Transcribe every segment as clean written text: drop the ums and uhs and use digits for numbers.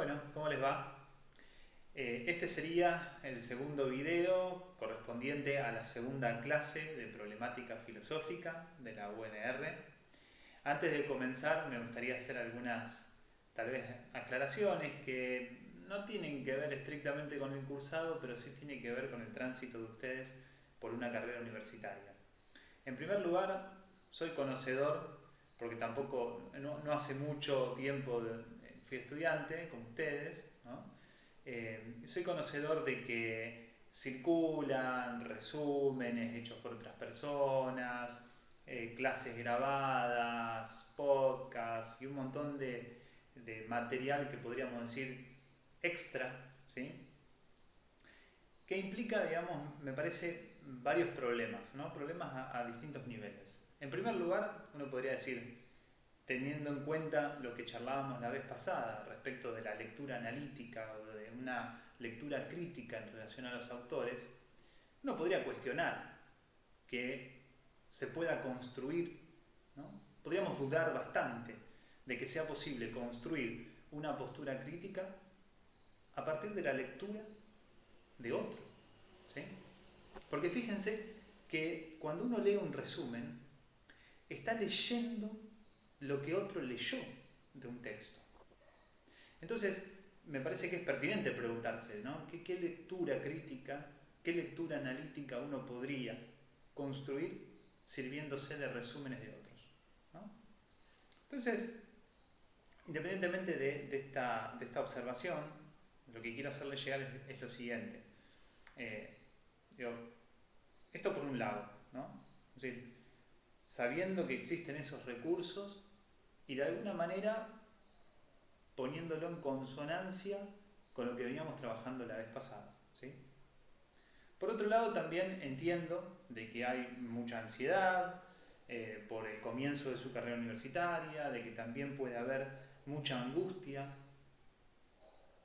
Bueno, ¿cómo les va? Este sería el segundo video correspondiente a la segunda clase de problemática filosófica de la UNR. Antes de comenzar me gustaría hacer algunas, tal vez, aclaraciones que no tienen que ver estrictamente con el cursado, pero sí tienen que ver con el tránsito de ustedes por una carrera universitaria. En primer lugar, soy conocedor, porque tampoco, no hace mucho tiempo fui estudiante, como ustedes, ¿no? Soy conocedor de que circulan resúmenes hechos por otras personas, clases grabadas, podcasts y un montón de material que podríamos decir extra, ¿sí? Que implica, digamos, me parece, varios problemas, ¿no? Problemas a distintos niveles. En primer lugar, uno podría decir, teniendo en cuenta lo que charlábamos la vez pasada respecto de la lectura analítica o de una lectura crítica en relación a los autores, uno podría cuestionar que se pueda construir, ¿no? Podríamos dudar bastante de que sea posible construir una postura crítica a partir de la lectura de otro, ¿sí? Porque fíjense que cuando uno lee un resumen, está leyendo lo que otro leyó de un texto. Entonces, me parece que es pertinente preguntarse, ¿no? ¿Qué lectura crítica, qué lectura analítica uno podría construir sirviéndose de resúmenes de otros, ¿no? Entonces, independientemente de esta observación, lo que quiero hacerle llegar es lo siguiente. Eh, digo, esto por un lado, ¿no? Es decir, sabiendo que existen esos recursos y de alguna manera poniéndolo en consonancia con lo que veníamos trabajando la vez pasada, ¿sí? Por otro lado, también entiendo de que hay mucha ansiedad por el comienzo de su carrera universitaria, de que también puede haber mucha angustia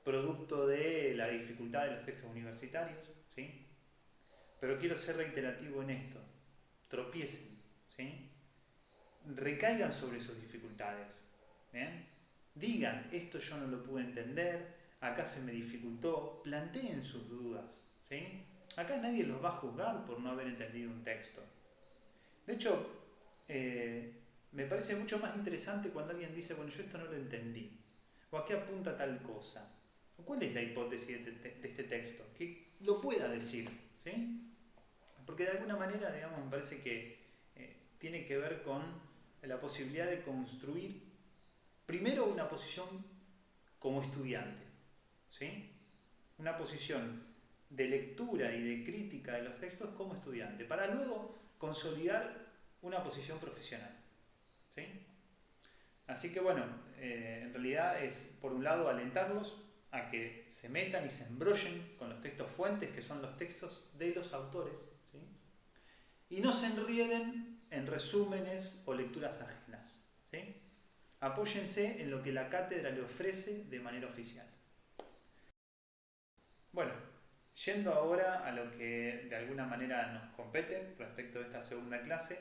producto de la dificultad de los textos universitarios, ¿sí? Pero quiero ser reiterativo en esto. Tropiecen, ¿sí? Recaigan sobre sus dificultades, ¿bien? Digan, esto yo no lo pude entender, acá se me dificultó, planteen sus dudas, ¿sí? Acá nadie los va a juzgar por no haber entendido un texto. De hecho, me parece mucho más interesante cuando alguien dice, bueno, yo esto no lo entendí, o a qué apunta tal cosa, o cuál es la hipótesis de este texto, que lo pueda decir, ¿sí? Porque de alguna manera, digamos, me parece que tiene que ver con la posibilidad de construir primero una posición como estudiante, ¿sí? Una posición de lectura y de crítica de los textos como estudiante, para luego consolidar una posición profesional, ¿sí? Así que bueno, en realidad es por un lado alentarlos a que se metan y se embrollen con los textos fuentes, que son los textos de los autores, ¿sí? Y no se enrieden en resúmenes o lecturas ajenas, ¿sí? Apóyense en lo que la cátedra le ofrece de manera oficial. Bueno, yendo ahora a lo que de alguna manera nos compete respecto de esta segunda clase,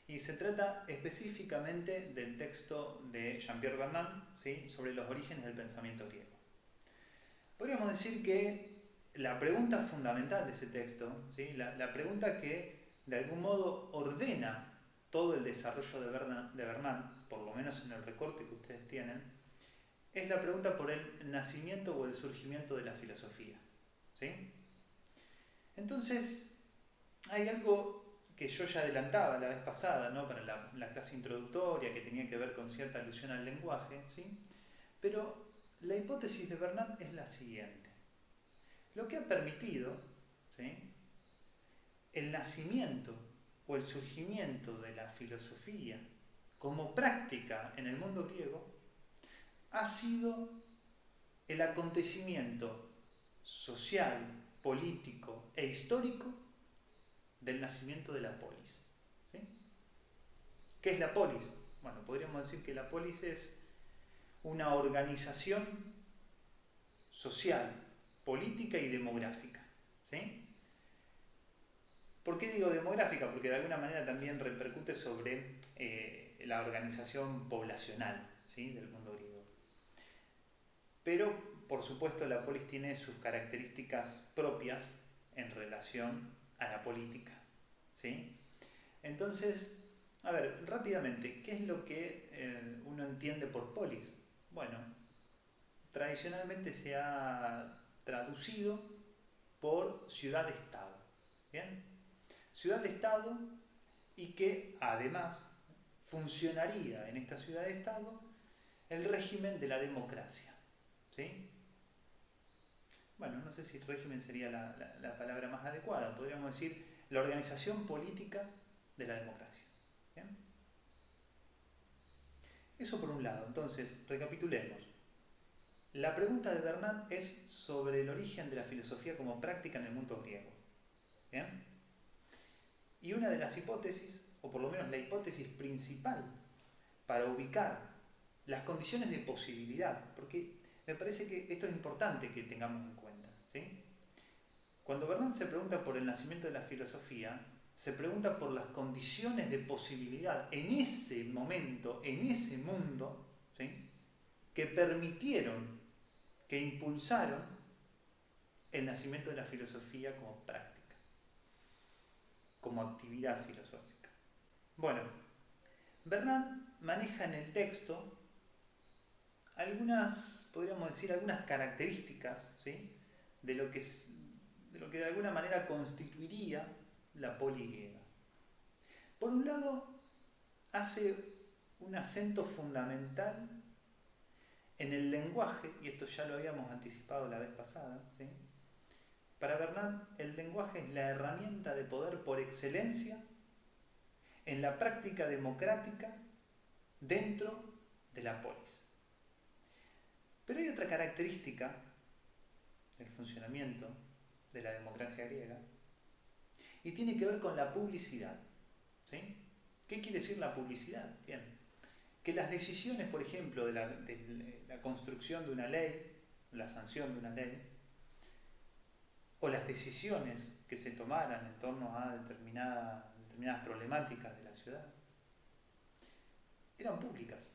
y se trata específicamente del texto de Jean-Pierre Vernant, ¿sí? Sobre los orígenes del pensamiento griego. Podríamos decir que la pregunta fundamental de ese texto, ¿sí? la pregunta que de algún modo ordena todo el desarrollo de Vernant, por lo menos en el recorte que ustedes tienen, es la pregunta por el nacimiento o el surgimiento de la filosofía, ¿sí? Entonces, hay algo que yo ya adelantaba la vez pasada, ¿no? Para la clase introductoria, que tenía que ver con cierta alusión al lenguaje, ¿sí? Pero la hipótesis de Vernant es la siguiente. Lo que ha permitido, ¿sí?, el nacimiento o el surgimiento de la filosofía como práctica en el mundo griego ha sido el acontecimiento social, político e histórico del nacimiento de la polis, ¿sí? ¿Qué es la polis? Bueno, podríamos decir que la polis es una organización social, política y demográfica, ¿sí? ¿Por qué digo demográfica? Porque de alguna manera también repercute sobre la organización poblacional, ¿sí?, del mundo griego. Pero por supuesto, la polis tiene sus características propias en relación a la política, ¿sí? Entonces, a ver, rápidamente, ¿qué es lo que uno entiende por polis? Bueno, tradicionalmente se ha traducido por ciudad-estado, ¿bien? Ciudad-estado, y que además funcionaría en esta ciudad-estado el régimen de la democracia, ¿sí? Bueno, no sé si régimen sería la palabra más adecuada, podríamos decir la organización política de la democracia, ¿bien? Eso por un lado. Entonces, recapitulemos. La pregunta de Bernard es sobre el origen de la filosofía como práctica en el mundo griego, ¿bien? Y una de las hipótesis, o por lo menos la hipótesis principal para ubicar las condiciones de posibilidad, porque me parece que esto es importante que tengamos en cuenta, ¿sí? Cuando Bernard se pregunta por el nacimiento de la filosofía, se pregunta por las condiciones de posibilidad en ese momento, en ese mundo, ¿sí?, que permitieron, que impulsaron el nacimiento de la filosofía como práctica, como actividad filosófica. Bueno, Bernard maneja en el texto algunas, podríamos decir, algunas características, ¿sí?, de lo que de alguna manera constituiría la polis griega. Por un lado, hace un acento fundamental en el lenguaje, y esto ya lo habíamos anticipado la vez pasada, ¿sí? Para Bernard, el lenguaje es la herramienta de poder por excelencia en la práctica democrática dentro de la polis. Pero hay otra característica del funcionamiento de la democracia griega, y tiene que ver con la publicidad, ¿sí? ¿Qué quiere decir la publicidad? Bien, que las decisiones, por ejemplo, de la construcción de una ley, la sanción de una ley, o las decisiones que se tomaran en torno a determinadas problemáticas de la ciudad, eran públicas.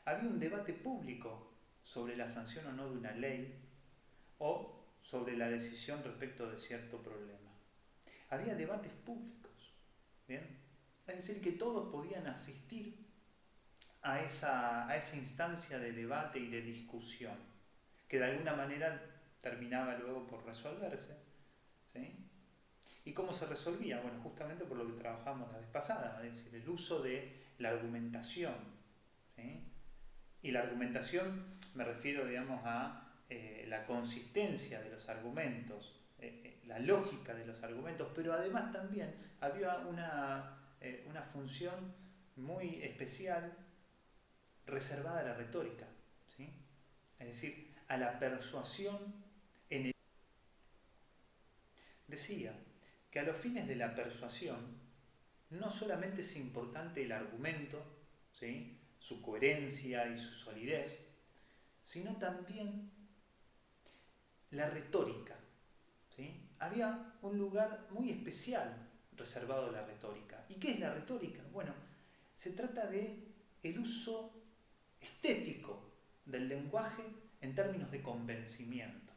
Había un debate público sobre la sanción o no de una ley, o sobre la decisión respecto de cierto problema. Había debates públicos, ¿bien? Es decir, que todos podían asistir a esa instancia de debate y de discusión, que de alguna manera terminaba luego por resolverse, ¿sí? ¿Y cómo se resolvía? Bueno, justamente por lo que trabajamos la vez pasada, es decir, el uso de la argumentación, ¿sí? Y la argumentación, me refiero, digamos, a la consistencia de los argumentos, la lógica de los argumentos, pero además también había una función muy especial reservada a la retórica, ¿sí? Es decir, a la persuasión en el... Decía que a los fines de la persuasión no solamente es importante el argumento, ¿sí?, su coherencia y su solidez, sino también la retórica, ¿sí? Había un lugar muy especial reservado a la retórica. ¿Y qué es la retórica? Bueno, se trata de el uso estético del lenguaje en términos de convencimiento,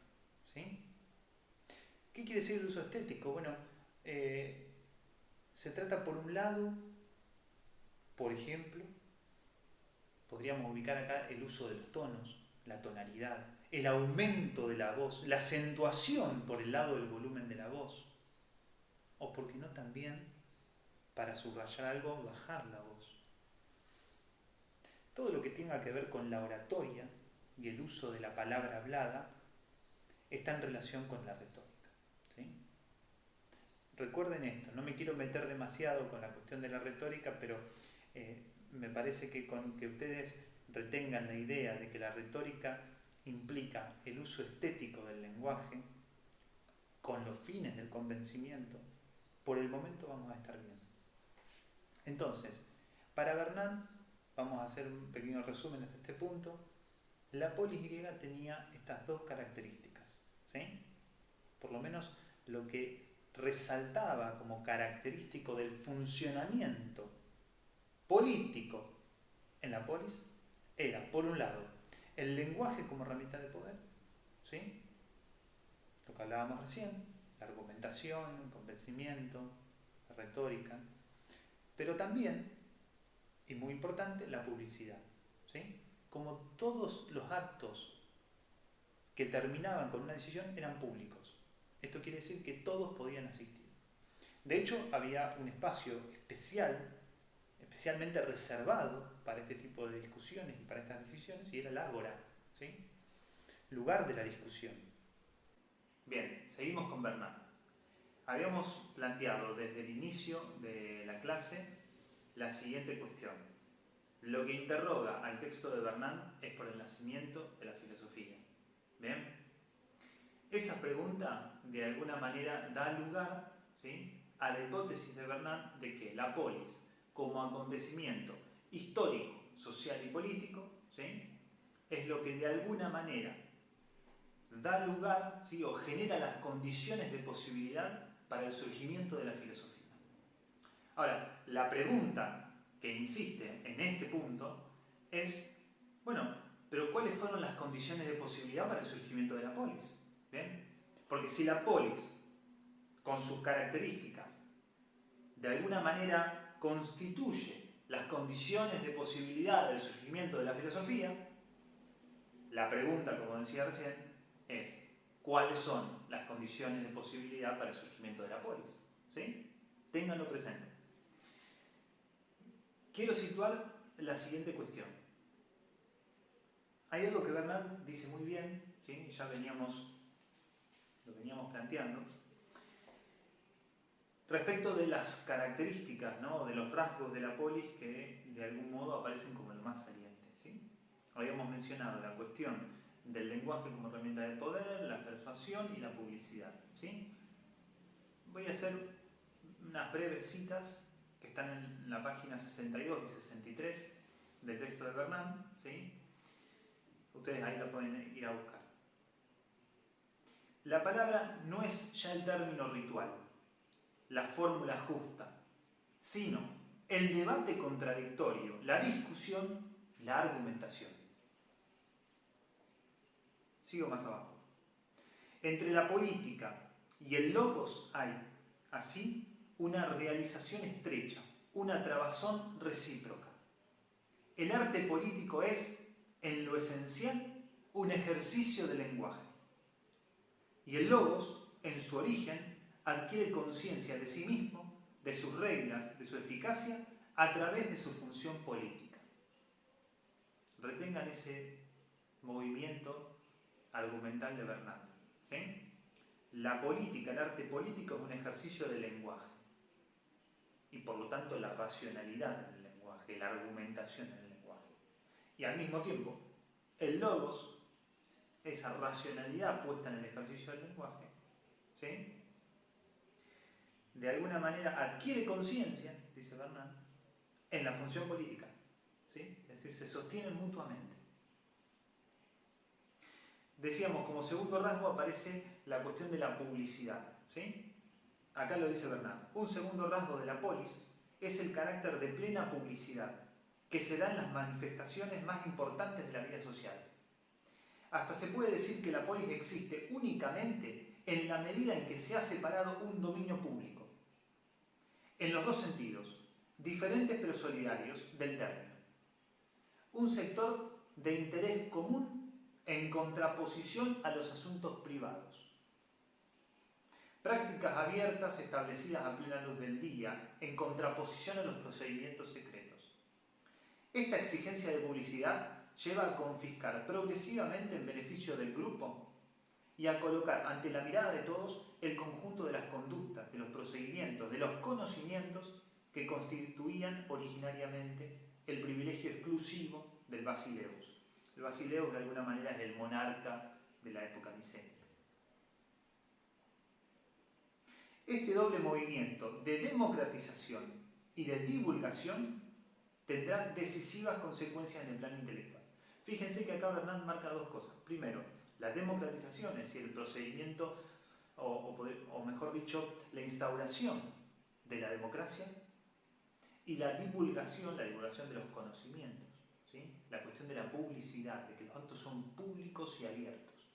¿sí? ¿Qué quiere decir el uso estético? Bueno, se trata, por un lado, por ejemplo, podríamos ubicar acá el uso de los tonos, la tonalidad, el aumento de la voz, la acentuación por el lado del volumen de la voz, o por qué no también, para subrayar algo, bajar la voz. Todo lo que tenga que ver con la oratoria y el uso de la palabra hablada está en relación con la retórica, ¿sí? Recuerden esto, no me quiero meter demasiado con la cuestión de la retórica, pero me parece que con que ustedes retengan la idea de que la retórica implica el uso estético del lenguaje con los fines del convencimiento, por el momento vamos a estar bien. Entonces, para Bernard, vamos a hacer un pequeño resumen hasta este punto, la polis griega tenía estas dos características, ¿sí? Por lo menos lo que resaltaba como característico del funcionamiento político en la polis era, por un lado, el lenguaje como herramienta de poder, ¿sí? Lo que hablábamos recién, la argumentación, el convencimiento, la retórica, pero también, y muy importante, la publicidad, ¿sí? Como todos los actos que terminaban con una decisión eran públicos. Esto quiere decir que todos podían asistir. De hecho, había un espacio especialmente reservado para este tipo de discusiones y para estas decisiones, y era el ágora, ¿sí? Lugar de la discusión. Bien, seguimos con Bernard. Habíamos planteado desde el inicio de la clase la siguiente cuestión. Lo que interroga al texto de Bernard es por el nacimiento de la filosofía. ¿Bien? Esa pregunta, de alguna manera, da lugar, ¿sí?, a la hipótesis de Bernard de que la polis, como acontecimiento histórico, social y político, ¿sí?, es lo que de alguna manera da lugar, ¿sí?, o genera las condiciones de posibilidad para el surgimiento de la filosofía. Ahora, la pregunta que insiste en este punto es, bueno, pero ¿cuáles fueron las condiciones de posibilidad para el surgimiento de la polis? ¿Bien? Porque si la polis, con sus características, de alguna manera constituye las condiciones de posibilidad del surgimiento de la filosofía, la pregunta, como decía recién, es ¿cuáles son las condiciones de posibilidad para el surgimiento de la polis? ¿Sí? Ténganlo presente. Quiero situar la siguiente cuestión. Hay algo que Bernard dice muy bien, ¿sí?, ya lo veníamos planteando, respecto de las características, ¿no?, de los rasgos de la polis que de algún modo aparecen como el más saliente, ¿sí? Habíamos mencionado la cuestión del lenguaje como herramienta de poder, la persuasión y la publicidad, ¿sí? Voy a hacer unas breves citas que están en la página 62 y 63 del texto de Bernard, ¿sí? Ustedes ahí lo pueden ir a buscar. La palabra no es ya el término ritual, la fórmula justa, sino el debate contradictorio, la discusión, la argumentación. Sigo más abajo. Entre la política y el logos hay, así, una realización estrecha, una trabazón recíproca. El arte político es, en lo esencial, un ejercicio de lenguaje. Y el logos, en su origen, adquiere conciencia de sí mismo, de sus reglas, de su eficacia, a través de su función política. Retengan ese movimiento argumental de Bernard, ¿sí? La política, el arte político es un ejercicio de lenguaje. Y por lo tanto la racionalidad en el lenguaje, la argumentación en el lenguaje. Y al mismo tiempo, el logos, esa racionalidad puesta en el ejercicio del lenguaje, ¿sí?, de alguna manera adquiere conciencia, dice Bernard, en la función política, ¿sí? Es decir, se sostienen mutuamente. Decíamos, como segundo rasgo aparece la cuestión de la publicidad, ¿sí? Acá lo dice Bernard. Un segundo rasgo de la polis es el carácter de plena publicidad, que se da en las manifestaciones más importantes de la vida social. Hasta se puede decir que la polis existe únicamente en la medida en que se ha separado un dominio público, en los dos sentidos, diferentes pero solidarios, del término. Un sector de interés común en contraposición a los asuntos privados. Prácticas abiertas establecidas a plena luz del día, en contraposición a los procedimientos secretos. Esta exigencia de publicidad lleva a confiscar progresivamente en beneficio del grupo y a colocar ante la mirada de todos el conjunto de las conductas, de los procedimientos, de los conocimientos que constituían originariamente el privilegio exclusivo del basileus. El basileus de alguna manera es el monarca de la época micénica. Este doble movimiento de democratización y de divulgación tendrá decisivas consecuencias en el plano intelectual. Fíjense que acá Bernard marca dos cosas. Primero, la democratización, es decir, el procedimiento, o mejor dicho, la instauración de la democracia, y la divulgación de los conocimientos, ¿sí? La cuestión de la publicidad, de que los actos son públicos y abiertos.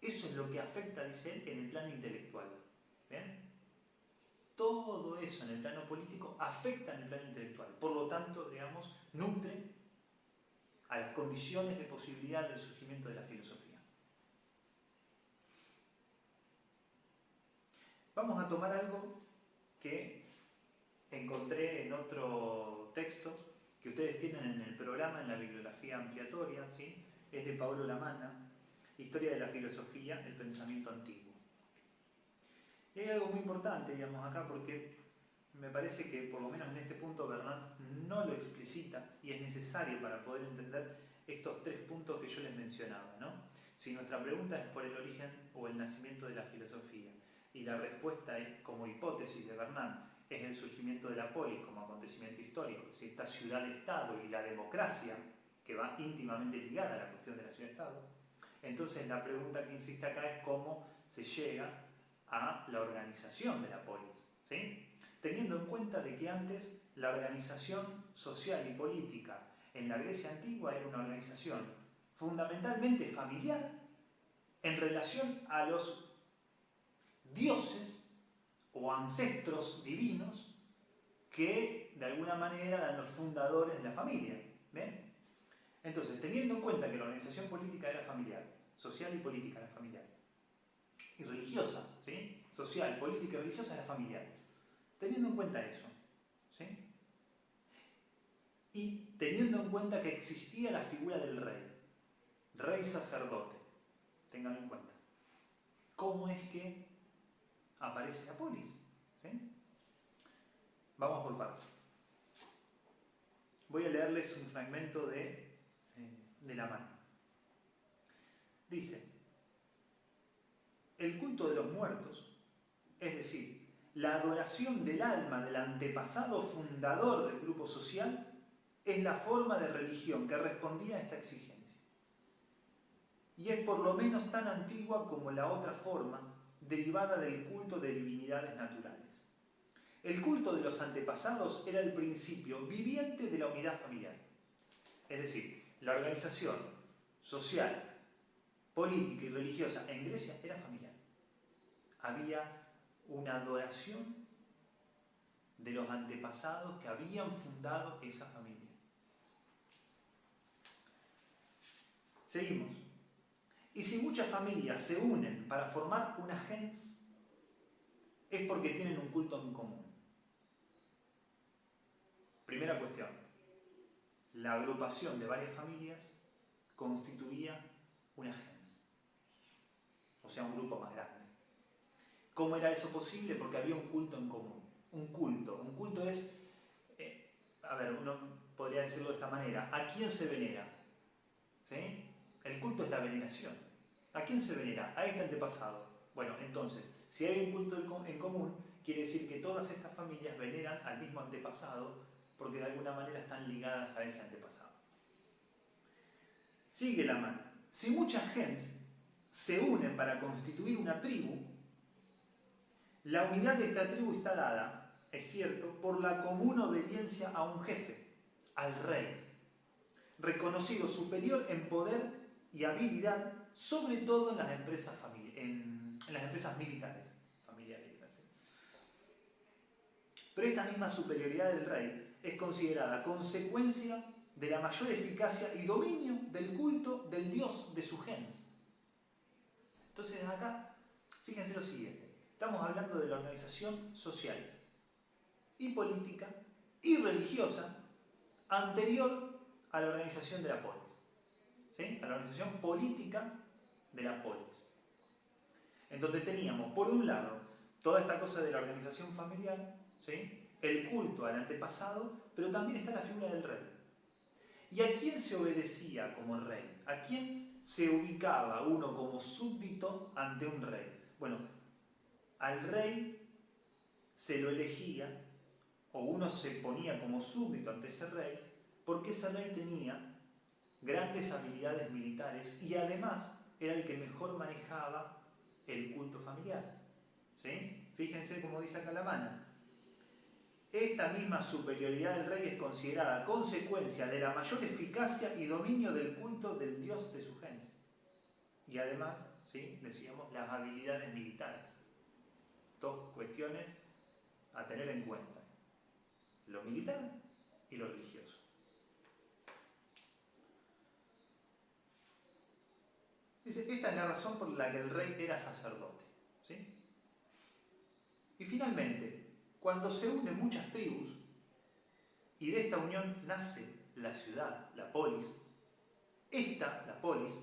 Eso es lo que afecta, dice él, en el plano intelectual. ¿Ven? Todo eso en el plano político afecta en el plano intelectual. Por lo tanto, digamos, nutre a las condiciones de posibilidad del surgimiento de la filosofía. Vamos a tomar algo que encontré en otro texto que ustedes tienen en el programa, en la bibliografía ampliatoria, ¿sí? Es de Pablo Lamanna, Historia de la filosofía, el pensamiento antiguo. Y hay algo muy importante, digamos, acá, porque me parece que por lo menos en este punto Bernard no lo explicita y es necesario para poder entender estos tres puntos que yo les mencionaba, ¿no? Si nuestra pregunta es por el origen o el nacimiento de la filosofía y la respuesta es, como hipótesis de Bernard, es el surgimiento de la polis como acontecimiento histórico, es decir, esta ciudad-estado y la democracia, que va íntimamente ligada a la cuestión de la ciudad-estado, entonces la pregunta que insiste acá es cómo se llega a la organización de la polis, ¿sí? Teniendo en cuenta de que antes la organización social y política en la Grecia antigua era una organización fundamentalmente familiar en relación a los dioses o ancestros divinos que de alguna manera eran los fundadores de la familia. ¿Ven? Entonces, teniendo en cuenta que la organización política era familiar, social y política era familiar, y religiosa, ¿sí? Social, política y religiosa era familiar. Teniendo en cuenta eso, ¿sí? Y teniendo en cuenta que existía la figura del rey sacerdote, ténganlo en cuenta. ¿Cómo es que aparece la polis? ¿Sí? Vamos por partes. Voy a leerles un fragmento de Lamanna. Dice: el culto de los muertos, es decir, la adoración del alma del antepasado fundador del grupo social, es la forma de religión que respondía a esta exigencia. Y es por lo menos tan antigua como la otra forma, derivada del culto de divinidades naturales. El culto de los antepasados era el principio viviente de la unidad familiar. Es decir, la organización social, política y religiosa en Grecia era familiar. Había una adoración de los antepasados que habían fundado esa familia. Seguimos. Y si muchas familias se unen para formar una gens, es porque tienen un culto en común. Primera cuestión. La agrupación de varias familias constituía una gens, o sea, un grupo más grande. ¿Cómo era eso posible? Porque había un culto en común. Un culto es, uno podría decirlo de esta manera: ¿a quién se venera? ¿Sí? El culto es la veneración. ¿A quién se venera? A este antepasado. Bueno, entonces, si hay un culto en común, quiere decir que todas estas familias veneran al mismo antepasado porque de alguna manera están ligadas a ese antepasado. Sigue Lamanna. Si muchas gens se unen para constituir una tribu, la unidad de esta tribu está dada, es cierto, por la común obediencia a un jefe, al rey, reconocido superior en poder y habilidad, sobre todo en las empresas, las empresas militares, familiares. Pero esta misma superioridad del rey es considerada consecuencia de la mayor eficacia y dominio del culto del dios de su gens. Entonces acá, fíjense lo siguiente, estamos hablando de la organización social y política y religiosa anterior a la organización de la polis, ¿sí? A la organización política de la polis. En donde teníamos, por un lado, toda esta cosa de la organización familiar, ¿sí? El culto al antepasado, pero también está la figura del rey. ¿Y a quién se obedecía como rey? ¿A quién se ubicaba uno como súbdito ante un rey? Bueno, al rey se lo elegía, o uno se ponía como súbdito ante ese rey, porque ese rey tenía grandes habilidades militares y además era el que mejor manejaba el culto familiar. ¿Sí? Fíjense cómo dice acá Lamanna. Esta misma superioridad del rey es considerada consecuencia de la mayor eficacia y dominio del culto del dios de su gens. y además, ¿sí?, decíamos las habilidades militares. Dos cuestiones a tener en cuenta: lo militar y lo religioso. Dice, esta es la razón por la que el rey era sacerdote, ¿sí? Y finalmente, cuando se unen muchas tribus y de esta unión nace la ciudad, la polis, la polis,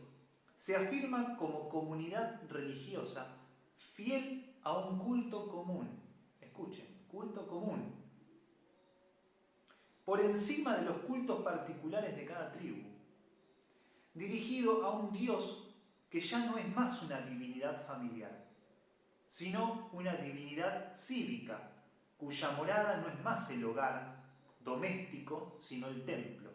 se afirma como comunidad religiosa fiel a un culto común. Escuchen, culto común. Por encima de los cultos particulares de cada tribu, dirigido a un Dios que ya no es más una divinidad familiar, sino una divinidad cívica, cuya morada no es más el hogar doméstico, sino el templo.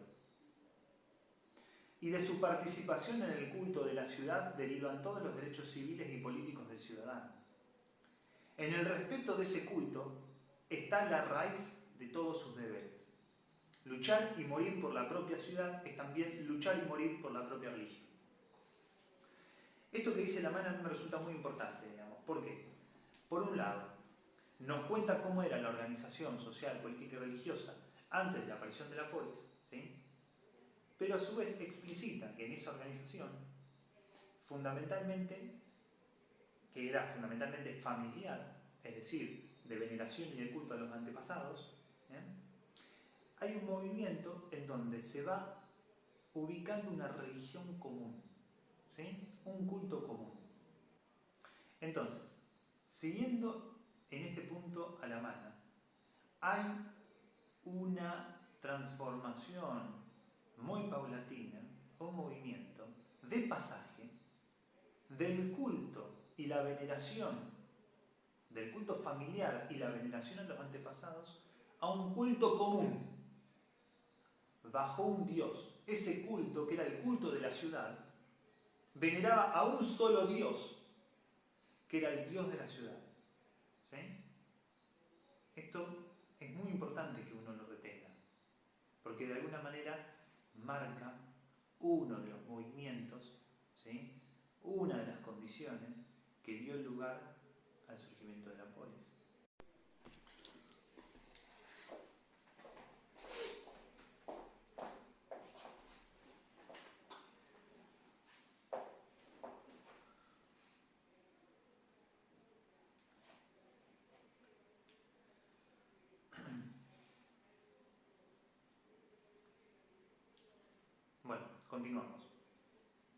Y de su participación en el culto de la ciudad derivan todos los derechos civiles y políticos del ciudadano. En el respeto de ese culto está la raíz de todos sus deberes. Luchar y morir por la propia ciudad es también luchar y morir por la propia religión. Esto que dice Laman a mí me resulta muy importante, digamos. ¿Por qué? Por un lado, nos cuenta cómo era la organización social, política y religiosa antes de la aparición de la polis, ¿sí? Pero a su vez explicita que en esa organización, que era fundamentalmente familiar, es decir, de veneración y de culto a los antepasados, hay un movimiento en donde se va ubicando una religión común, ¿sí? Un culto común. Entonces, siguiendo en este punto a Laman, hay una transformación muy paulatina, un movimiento de pasaje del culto y la veneración, del culto familiar y la veneración a los antepasados, a un culto común, bajo un Dios. Ese culto, que era el culto de la ciudad, veneraba a un solo Dios, que era el Dios de la ciudad. ¿Sí? Esto es muy importante que uno lo retenga, porque de alguna manera marca uno de los movimientos, ¿sí?, una de las condiciones que dio lugar al surgimiento de la polis. Bueno, continuamos.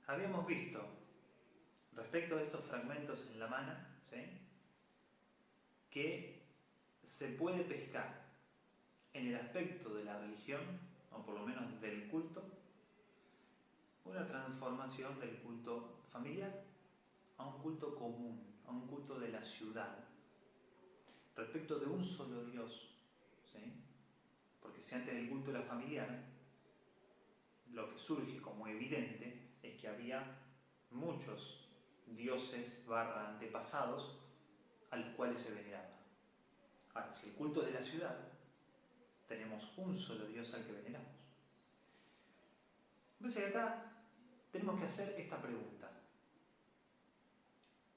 Habíamos visto, respecto de estos fragmentos en Laman, ¿sí?, que se puede pescar en el aspecto de la religión, o por lo menos del culto, una transformación del culto familiar a un culto común, a un culto de la ciudad, respecto de un solo Dios, ¿sí? Porque si antes el culto era familiar, lo que surge como evidente es que había muchos dioses / antepasados a los cuales se veneraba. Ahora, si el culto es de la ciudad, tenemos un solo Dios al que veneramos. Entonces acá tenemos que hacer esta pregunta: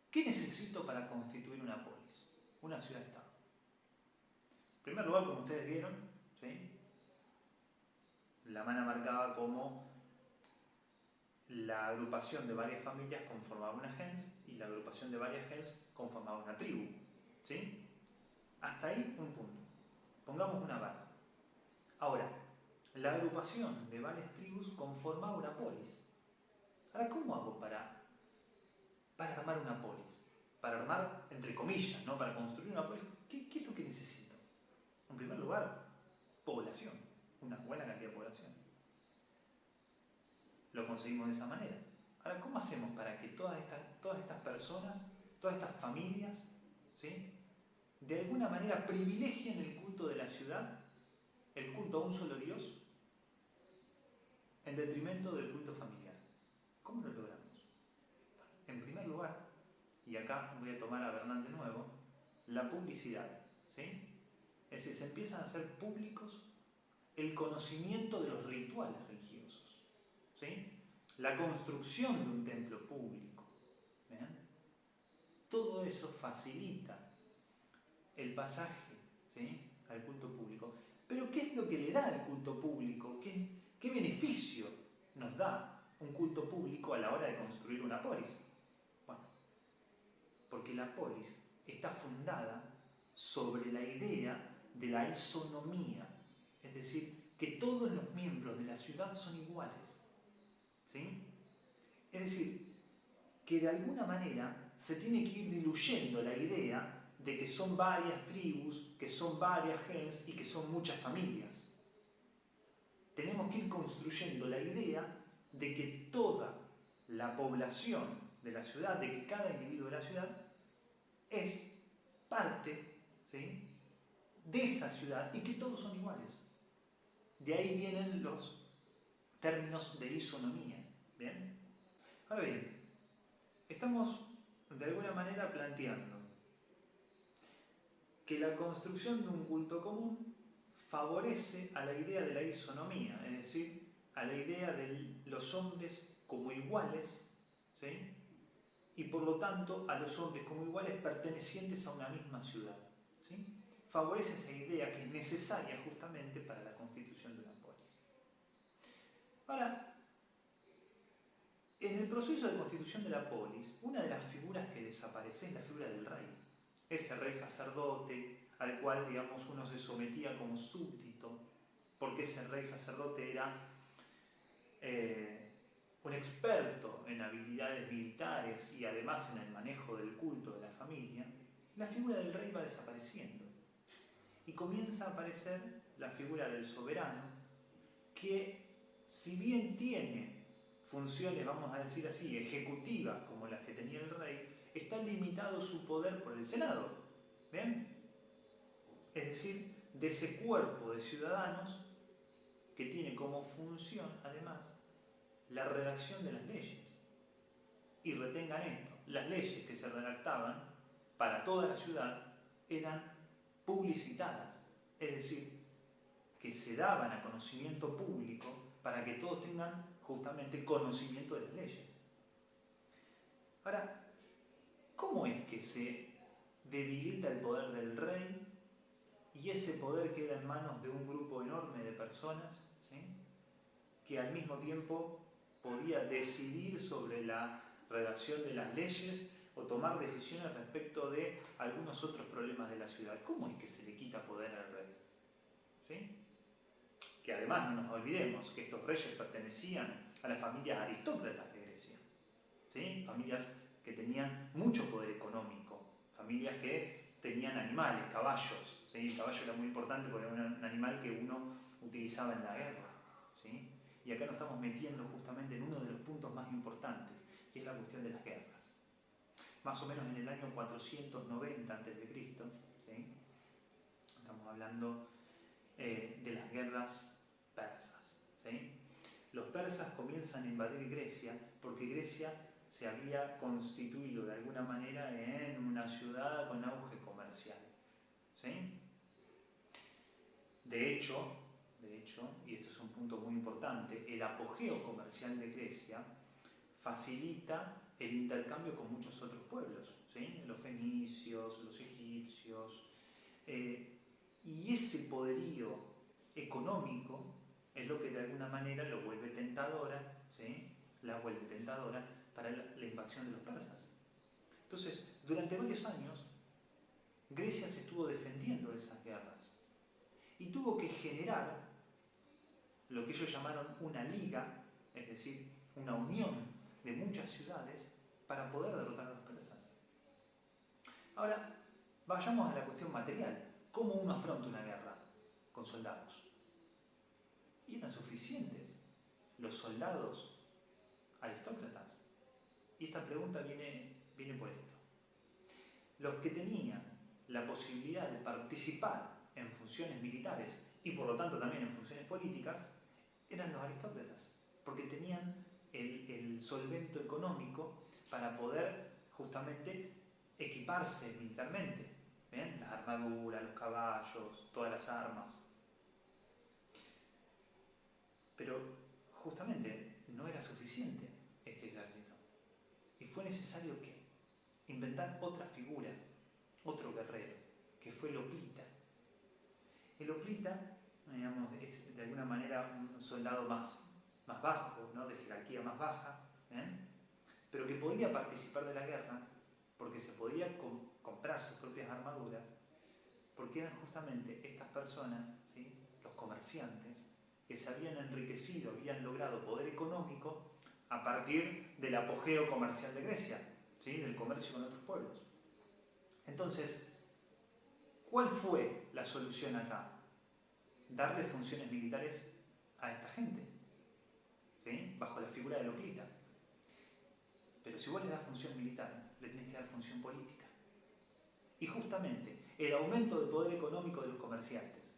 ¿qué necesito para constituir una polis, una ciudad-estado? En primer lugar, como ustedes vieron, ¿sí?, Laman marcaba como la agrupación de varias familias conformaba una gens y la agrupación de varias gens conformaba una tribu, ¿sí? Hasta ahí un punto. Pongamos una barra. Ahora, la agrupación de varias tribus conformaba una polis. Ahora, ¿cómo hago para armar una polis? Para armar, entre comillas, ¿no?, para construir una polis, ¿qué es lo que necesito? En primer lugar, población, una buena cantidad de población. Lo conseguimos de esa manera. Ahora, ¿cómo hacemos para que todas estas personas, todas estas familias, ¿sí?, de alguna manera privilegien el culto de la ciudad, el culto a un solo Dios, en detrimento del culto familiar? ¿Cómo lo logramos? En primer lugar, y acá voy a tomar a Bernal de nuevo, la publicidad, ¿sí? Es decir, se empiezan a hacer públicos el conocimiento de los rituales religiosos, ¿sí? La construcción de un templo público, eso facilita el pasaje, ¿sí?, al culto público. Pero ¿qué es lo que le da al culto público? ¿Qué beneficio nos da un culto público a la hora de construir una polis? Bueno, porque la polis está fundada sobre la idea de la isonomía, es decir, que todos los miembros de la ciudad son iguales, ¿sí? Es decir, que de alguna manera se tiene que ir diluyendo la idea de que son varias tribus, que son varias gens y que son muchas familias. Tenemos que ir construyendo la idea de que toda la población de la ciudad, de que cada individuo de la ciudad es parte, ¿sí?, de esa ciudad y que todos son iguales. De ahí vienen los términos de isonomía. ¿Bien? Ahora bien, estamos de alguna manera planteando que la construcción de un culto común favorece a la idea de la isonomía, es decir, a la idea de los hombres como iguales, ¿sí?, y por lo tanto a los hombres como iguales pertenecientes a una misma ciudad, ¿sí? Favorece esa idea que es necesaria justamente para la constitución de una polis. Ahora, en el proceso de constitución de la polis, una de las figuras que desaparece es la figura del rey. Ese rey sacerdote al cual, digamos, uno se sometía como súbdito, porque ese rey sacerdote era un experto en habilidades militares y además en el manejo del culto de la familia. La figura del rey va desapareciendo y comienza a aparecer la figura del soberano, que si bien tiene funciones, vamos a decir así, ejecutivas como las que tenía el rey, está limitado su poder por el Senado. ¿Bien? Es decir, de ese cuerpo de ciudadanos que tiene como función, además, la redacción de las leyes. Y retengan esto, las leyes que se redactaban para toda la ciudad eran publicitadas, es decir, que se daban a conocimiento público para que todos tengan justamente conocimiento de las leyes. Ahora, ¿cómo es que se debilita el poder del rey y ese poder queda en manos de un grupo enorme de personas, ¿sí?, que al mismo tiempo podía decidir sobre la redacción de las leyes o tomar decisiones respecto de algunos otros problemas de la ciudad? ¿Cómo es que se le quita poder al rey? ¿Sí? Que además no nos olvidemos que estos reyes pertenecían a las familias aristócratas de Grecia, ¿sí?, familias que tenían mucho poder económico, familias que tenían animales, caballos, ¿sí? El caballo era muy importante porque era un animal que uno utilizaba en la guerra, ¿sí? Y acá nos estamos metiendo justamente en uno de los puntos más importantes, que es la cuestión de las guerras. Más o menos en el año 490 a.C., ¿sí?, estamos hablando de las guerras persas, ¿sí? Los persas comienzan a invadir Grecia porque Grecia se había constituido de alguna manera en una ciudad con auge comercial, ¿sí? De hecho, y esto es un punto muy importante, el apogeo comercial de Grecia facilita el intercambio con muchos otros pueblos, ¿sí?, los fenicios, los egipcios, y ese poderío económico es lo que de alguna manera lo vuelve tentadora, ¿sí?, la vuelve tentadora para la invasión de los persas. Entonces, durante varios años, Grecia se estuvo defendiendo de esas guerras y tuvo que generar lo que ellos llamaron una liga, es decir, una unión de muchas ciudades para poder derrotar a los persas. Ahora, vayamos a la cuestión material. ¿Cómo uno afronta una guerra? Con soldados. ¿Y eran suficientes los soldados aristócratas? Y esta pregunta viene por esto. Los que tenían la posibilidad de participar en funciones militares y por lo tanto también en funciones políticas eran los aristócratas, porque tenían el solvento económico para poder justamente equiparse militarmente. ¿Bien? Las armaduras, los caballos, todas las armas. Pero justamente no era suficiente este ejército. Y fue necesario ¿qué? inventar otra figura, otro guerrero, que fue el hoplita. El hoplita, digamos, es de alguna manera un soldado más bajo, ¿no? De jerarquía más baja, pero que podía participar de la guerra porque se podía comprar sus propias armaduras, porque eran justamente estas personas, ¿sí? Los comerciantes, que se habían enriquecido, habían logrado poder económico a partir del apogeo comercial de Grecia, ¿sí? Del comercio con otros pueblos. Entonces, ¿cuál fue la solución acá? Darle funciones militares a esta gente, ¿sí? Bajo la figura del hoplita. Pero si vos le das función militar, le tenés que dar función política. Y justamente el aumento del poder económico de los comerciantes,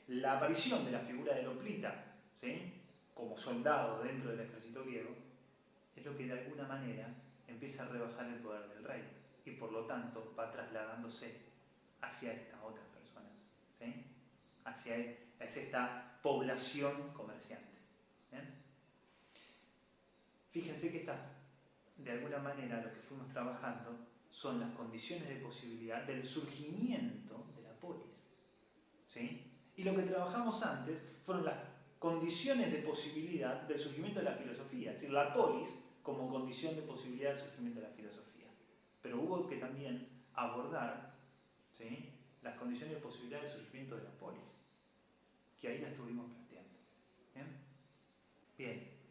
la aparición de la figura del hoplita, ¿sí? Como soldado dentro del ejército griego, es lo que de alguna manera empieza a rebajar el poder del rey y por lo tanto va trasladándose hacia estas otras personas, ¿sí? hacia esta población comerciante. ¿Bien? Fíjense que estas, de alguna manera, lo que fuimos trabajando son las condiciones de posibilidad del surgimiento de la polis, ¿sí? Y lo que trabajamos antes fueron las condiciones de posibilidad del surgimiento de la filosofía, es decir, la polis como condición de posibilidad del surgimiento de la filosofía. Pero hubo que también abordar, ¿sí? Las condiciones de posibilidad del surgimiento de la polis, que ahí la estuvimos planteando. ¿Bien? Bien.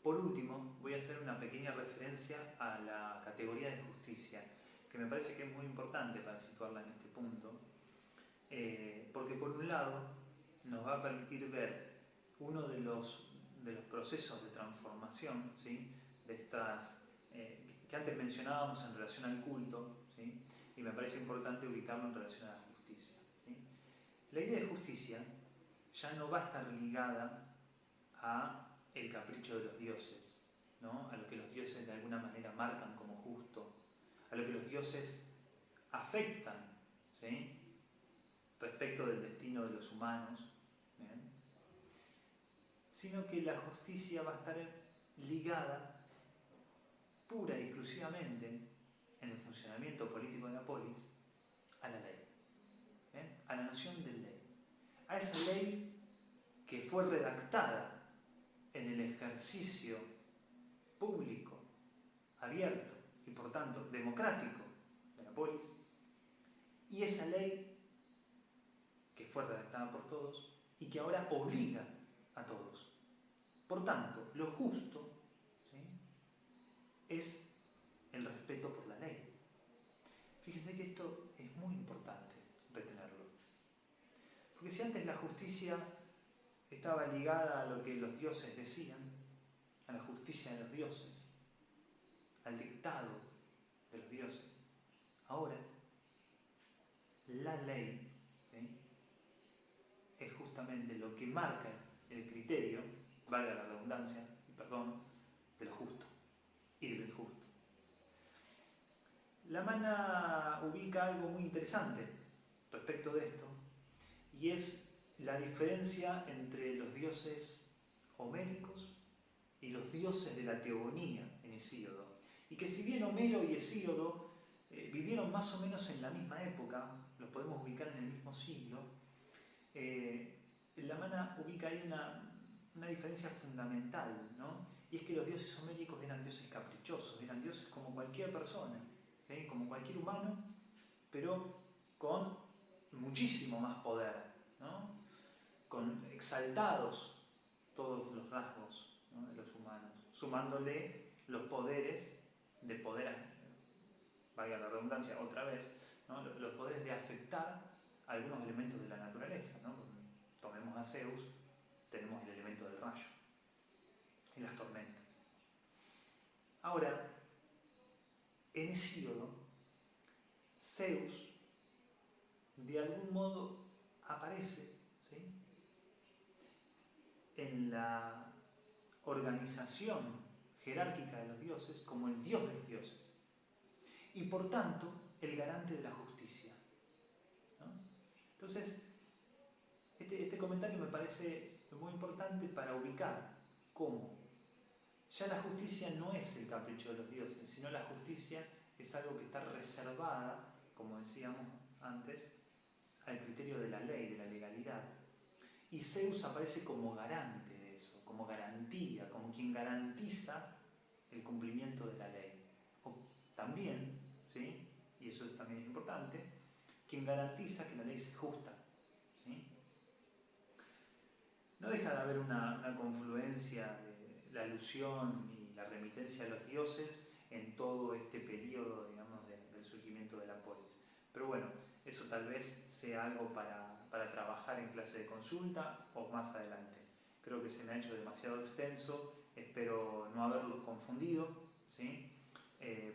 Por último, voy a hacer una pequeña referencia a la categoría de justicia, que me parece que es muy importante para situarla en este punto, porque por un lado nos va a permitir ver uno de los procesos de transformación, ¿sí? De estas que antes mencionábamos en relación al culto, ¿sí? Y me parece importante ubicarlo en relación a la justicia, ¿sí? La idea de justicia ya no va a estar ligada a el capricho de los dioses, ¿no? A lo que los dioses de alguna manera marcan como justo, a lo que los dioses afectan, ¿sí? Respecto del destino de los humanos, ¿bien? Sino que la justicia va a estar ligada pura y exclusivamente en el funcionamiento político de la polis a la ley, ¿bien? A la noción de ley, a esa ley que fue redactada en el ejercicio público, abierto y por tanto democrático de la polis, y esa ley que fue redactada por todos y que ahora obliga a todos. Por tanto, lo justo, ¿sí? Es el respeto por la ley. Fíjense que esto es muy importante retenerlo. Porque si antes la justicia estaba ligada a lo que los dioses decían, a la justicia de los dioses, al dictado de los dioses, ahora la ley, ¿sí? Es justamente lo que marca el criterio, valga la redundancia, y perdón, de lo justo y de lo injusto. La Mana ubica algo muy interesante respecto de esto, y es la diferencia entre los dioses homéricos y los dioses de la teogonía en Hesíodo. Y que si bien Homero y Hesíodo vivieron más o menos en la misma época, los podemos ubicar en el mismo siglo, la Mana ubica ahí una diferencia fundamental, ¿no? Y es que los dioses homéricos eran dioses caprichosos, eran dioses como cualquier persona, ¿sí? Como cualquier humano, pero con muchísimo más poder, ¿no? Con exaltados todos los rasgos, ¿no? De los humanos, sumándole los poderes de poder, valga la redundancia otra vez, ¿no? Los poderes de afectar algunos elementos de la naturaleza, ¿no? Tomemos a Zeus, tenemos el elemento del rayo y las tormentas. Ahora, en Hesíodo, Zeus de algún modo aparece, ¿sí? En la organización jerárquica de los dioses como el dios de los dioses y por tanto el garante de la justicia, ¿no? Entonces, este comentario me parece muy importante para ubicar cómo ya la justicia no es el capricho de los dioses, sino la justicia es algo que está reservada, como decíamos antes, al criterio de la ley, de la legalidad. Y Zeus aparece como garante de eso, como garantía, como quien garantiza el cumplimiento de la ley. O también, ¿sí? Y eso también es importante, quien garantiza que la ley sea justa, ¿sí? No deja de haber una confluencia de la alusión y la remitencia a los dioses en todo este periodo, digamos, del surgimiento de la polis. Pero bueno, eso tal vez sea algo para trabajar en clase de consulta o más adelante. Creo que se me ha hecho demasiado extenso, espero no haberlos confundido, ¿sí?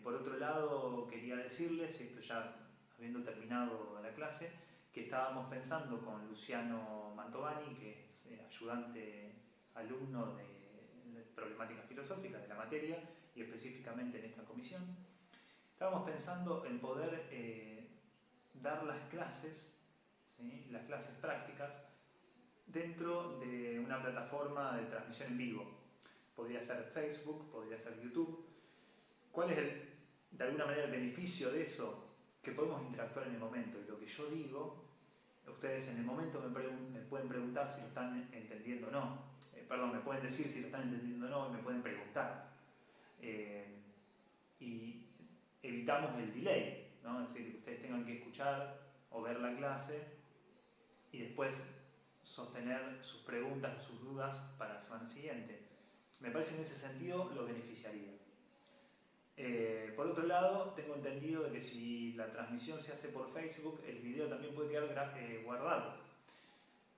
Por otro lado, quería decirles, esto ya habiendo terminado la clase, que estábamos pensando con Luciano Mantovani, que es ayudante alumno de problemática filosófica de la materia y específicamente en esta comisión, estábamos pensando en poder dar las clases, ¿sí? Las clases prácticas, dentro de una plataforma de transmisión en vivo. Podría ser Facebook, podría ser YouTube. ¿Cuál es de alguna manera el beneficio de eso? Que podemos interactuar en el momento. Y lo que yo digo, ustedes en el momento me pueden preguntar si lo están entendiendo o no. Me pueden decir si lo están entendiendo o no y me pueden preguntar. Y evitamos el delay, ¿no? Es decir, que ustedes tengan que escuchar o ver la clase y después sostener sus preguntas o sus dudas para la semana siguiente. Me parece que en ese sentido lo beneficiaría. Por otro lado, tengo entendido de que si la transmisión se hace por Facebook, el video también puede quedar guardado.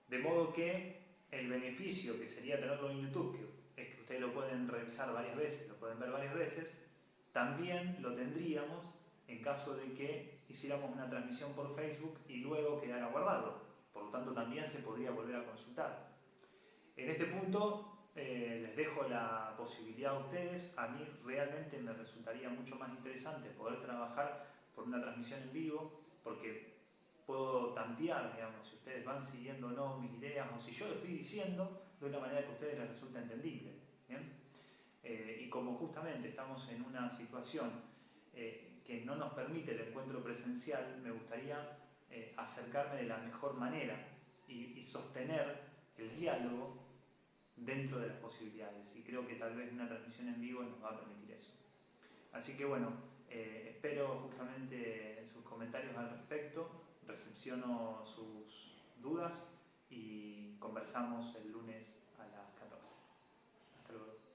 De modo que el beneficio que sería tenerlo en YouTube, que es que ustedes lo pueden revisar varias veces, lo pueden ver varias veces, también lo tendríamos en caso de que hiciéramos una transmisión por Facebook y luego quedara guardado. Por lo tanto, también se podría volver a consultar. En este punto les dejo la posibilidad a ustedes. A mí realmente me resultaría mucho más interesante poder trabajar por una transmisión en vivo, porque puedo tantear, digamos, si ustedes van siguiendo o no mis ideas, o si yo lo estoy diciendo de una manera que a ustedes les resulte entendible, ¿bien? Y como justamente estamos en una situación que no nos permite el encuentro presencial, me gustaría acercarme de la mejor manera y sostener el diálogo dentro de las posibilidades, y creo que tal vez una transmisión en vivo nos va a permitir eso. Así que bueno, espero justamente sus comentarios al respecto, recepciono sus dudas y conversamos el lunes a las 14. Hasta luego.